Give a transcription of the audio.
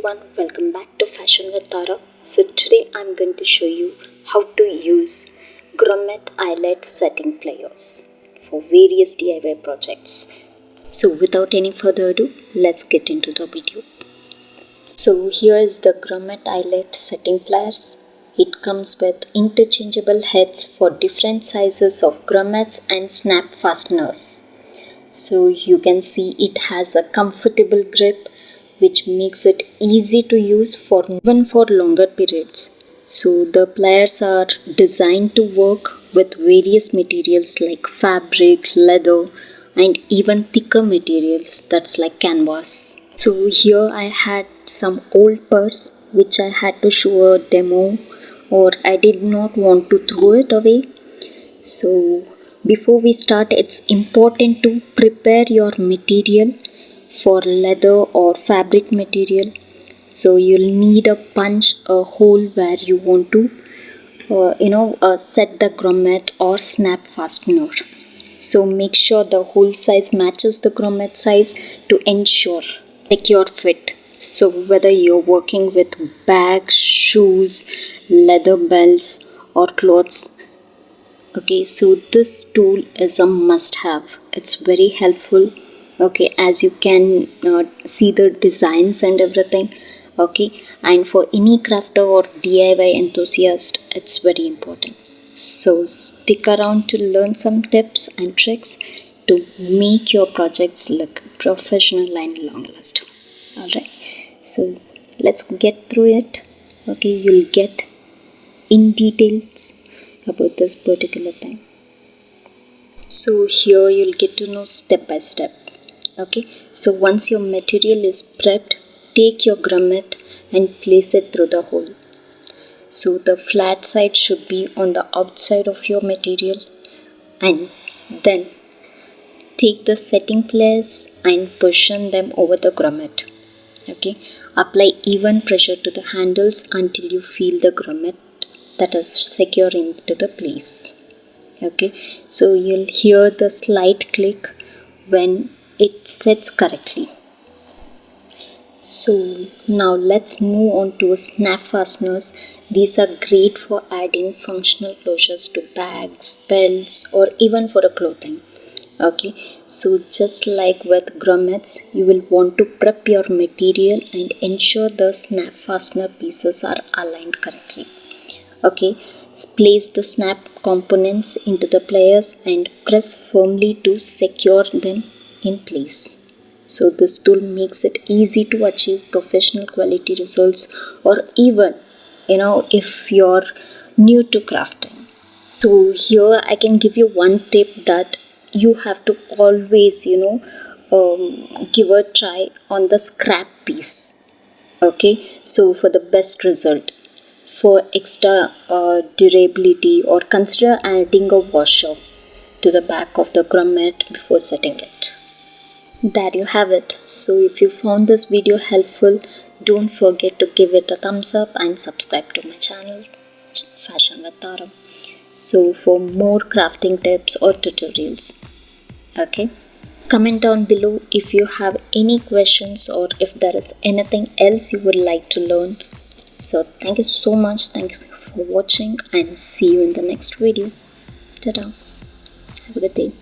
everyone, welcome back to Fashion with Tara. So today I'm going to show you how to use Grommet Eyelet setting pliers for various DIY projects. So without any further ado, let's get into the video. So here is the Grommet Eyelet setting pliers. It comes with interchangeable heads for different sizes of grommets and snap fasteners. So you can see it has a comfortable grip which makes it easy to use for even for longer periods. So the pliers are designed to work with various materials like fabric, leather, and even thicker materials that's like canvas. So here I had some old purse which I had to show a demo, or I did not want to throw it away. So before we start, it's important to prepare your material. For leather or fabric material, so you'll need a punch, a hole where you want to set the grommet or snap fastener. So make sure the hole size matches the grommet size to ensure secure fit. So whether you're working with bags, shoes, leather belts, or clothes, okay, so this tool is a must have. It's very helpful, okay, as you can see the designs and everything, okay, and for any crafter or DIY enthusiast it's very important. So stick around to learn some tips and tricks to make your projects look professional and long lasting. Alright, so let's get through it. Okay, you'll get in details about this particular thing. So here you'll get to know step by step. Okay, so once your material is prepped, take your grommet and place it through the hole. So the flat side should be on the outside of your material, and then take the setting pliers and position them over the grommet. Okay, apply even pressure to the handles until you feel the grommet that is secure into the place. Okay, so you'll hear the slight click when it sets correctly. So now let's move on to snap fasteners. These are great for adding functional closures to bags, belts, or even for a clothing. Okay, so just like with grommets, you will want to prep your material and ensure the snap fastener pieces are aligned correctly. Okay, place the snap components into the pliers and press firmly to secure them in place. So this tool makes it easy to achieve professional quality results, or even if you're new to crafting. So here I can give you one tip that you have to always give a try on the scrap piece. Okay, so for the best result, for extra durability, or consider adding a washer to the back of the grommet before setting it. There you have it. So if you found this video helpful, don't forget to give it a thumbs up and subscribe to my channel, Fashion with Tara. So for more crafting tips or tutorials. Okay, comment down below if you have any questions or if there is anything else you would like to learn. So thank you so much. Thanks for watching and see you in the next video. Ta-da. Have a good day.